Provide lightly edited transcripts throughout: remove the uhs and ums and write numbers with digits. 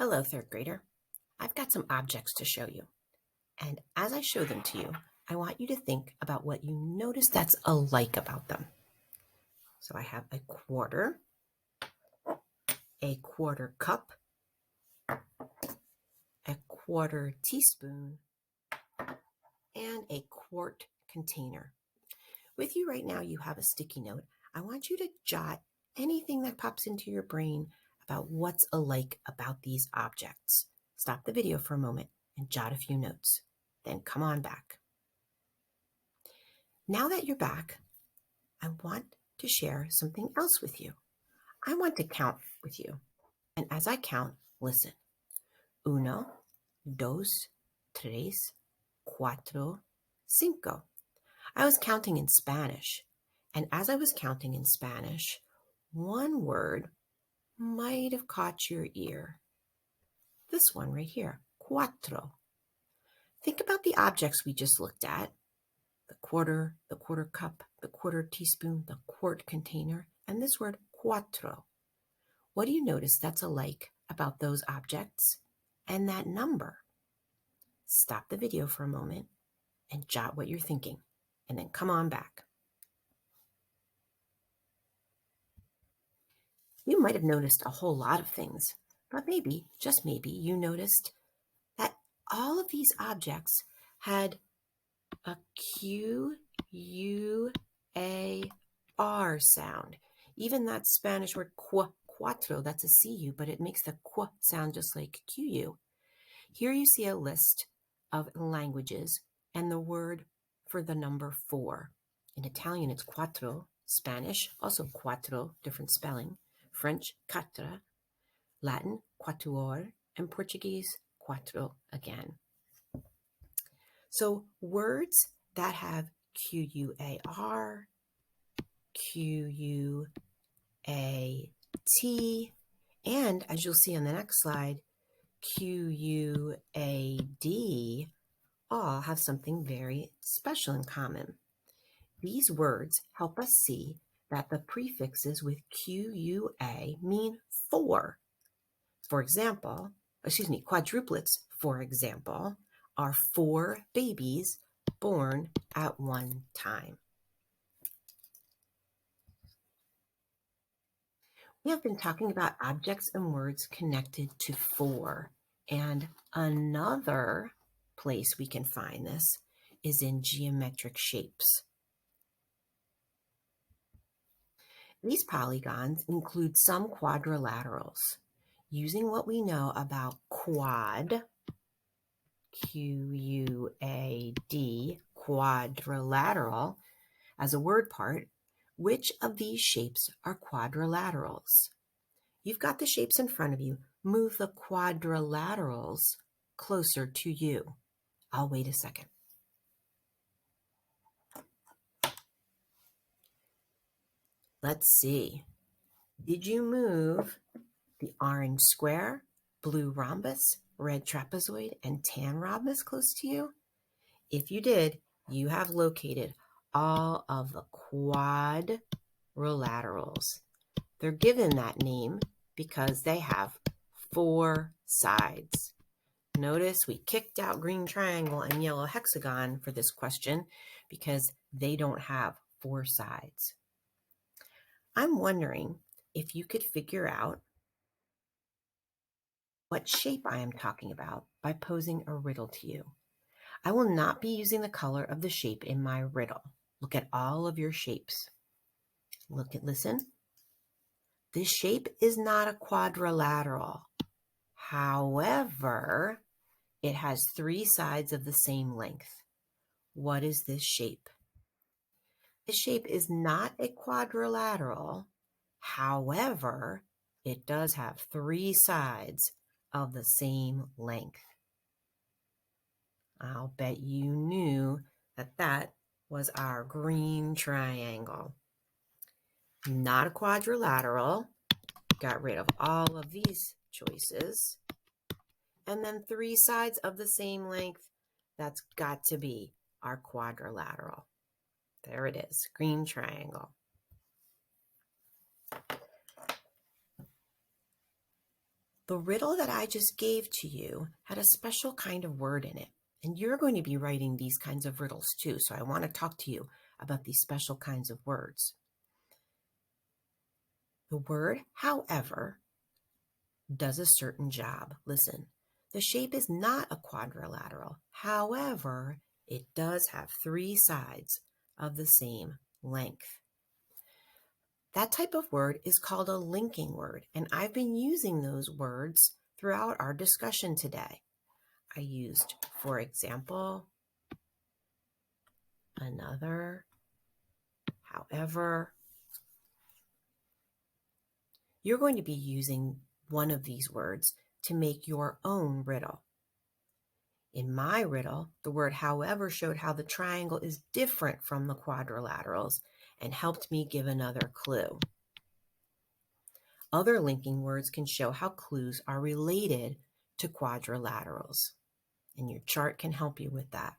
Hello, third grader. I've got some objects to show you. And as I show them to you, I want you to think about what you notice that's alike about them. So I have a quarter cup, a quarter teaspoon, and a quart container. With you right now, you have a sticky note. I want you to jot anything that pops into your brain about what's alike about these objects. Stop the video for a moment and jot a few notes. Then come on back. Now that you're back, I want to share something else with you. I want to count with you. And as I count, listen. 1, 2, 3, 4, 5. I was counting in Spanish. And as I was counting in Spanish, one word might have caught your ear. This one right here, cuatro. Think about the objects we just looked at. The quarter cup, the quarter teaspoon, the quart container, and this word cuatro. What do you notice that's alike about those objects and that number? Stop the video for a moment and jot what you're thinking, and then come on back. You might have noticed a whole lot of things, but maybe, just maybe, you noticed that all of these objects had a Q-U-A-R sound. Even that Spanish word cuatro, that's a C-U, but it makes the qu sound just like Q-U. Here you see a list of languages and the word for the number 4. In Italian, it's quattro. Spanish, also quattro, different spelling. French, quatre. Latin, quatuor. And Portuguese, quattro again. So words that have Q-U-A-R, Q-U-A-T, and as you'll see on the next slide, Q-U-A-D all have something very special in common. These words help us see that the prefixes with Q-U-A mean 4. Quadruplets, for example, are 4 babies born at one time. We have been talking about objects and words connected to 4, and another place we can find this is in geometric shapes. These polygons include some quadrilaterals. Using what we know about quad, Q-U-A-D, quadrilateral, as a word part, which of these shapes are quadrilaterals? You've got the shapes in front of you. Move the quadrilaterals closer to you. I'll wait a second. Let's see. Did you move the orange square, blue rhombus, red trapezoid, and tan rhombus close to you? If you did, you have located all of the quadrilaterals. They're given that name because they have 4 sides. Notice we kicked out green triangle and yellow hexagon for this question because they don't have 4 sides. I'm wondering if you could figure out what shape I am talking about by posing a riddle to you. I will not be using the color of the shape in my riddle. Look at all of your shapes. Listen. This shape is not a quadrilateral. However, it has 3 sides of the same length. What is this shape? This shape is not a quadrilateral. However, it does have 3 sides of the same length. I'll bet you knew that that was our green triangle. Not a quadrilateral. Got rid of all of these choices. And then 3 sides of the same length. That's got to be our quadrilateral. There it is, green triangle. The riddle that I just gave to you had a special kind of word in it, and you're going to be writing these kinds of riddles too, so I want to talk to you about these special kinds of words. The word however does a certain job. Listen, the shape is not a quadrilateral. However, it does have 3 sides of the same length. That type of word is called a linking word, and I've been using those words throughout our discussion today. I used, for example, another, however. You're going to be using one of these words to make your own riddle. In my riddle, the word however showed how the triangle is different from the quadrilaterals and helped me give another clue. Other linking words can show how clues are related to quadrilaterals, and your chart can help you with that.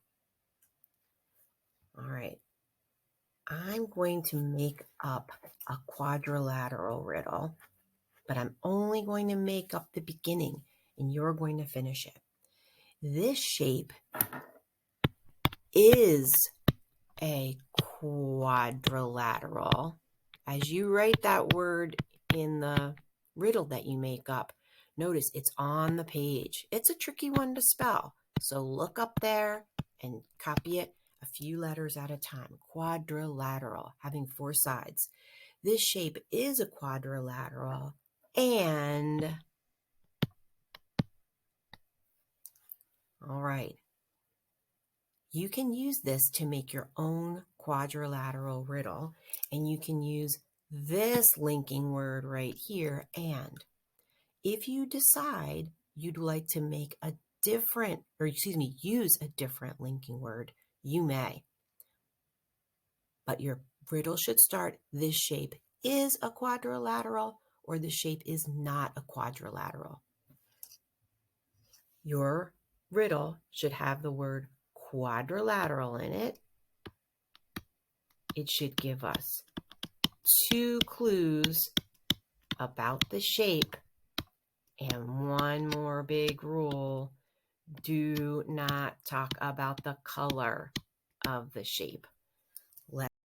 All right, I'm going to make up a quadrilateral riddle, but I'm only going to make up the beginning, and you're going to finish it. This shape is a quadrilateral. As you write that word in the riddle that you make up, notice it's on the page. It's a tricky one to spell, so look up there and copy it a few letters at a time. Quadrilateral, having 4 sides. This shape is a quadrilateral, and all right, you can use this to make your own quadrilateral riddle, and you can use this linking word right here, and. If you decide you'd like to make a different, or excuse me, use a different linking word, you may. But your riddle should start, this shape is a quadrilateral, or the shape is not a quadrilateral. Your riddle should have the word quadrilateral in it. It should give us 2 clues about the shape and one more big rule: do not talk about the color of the shape.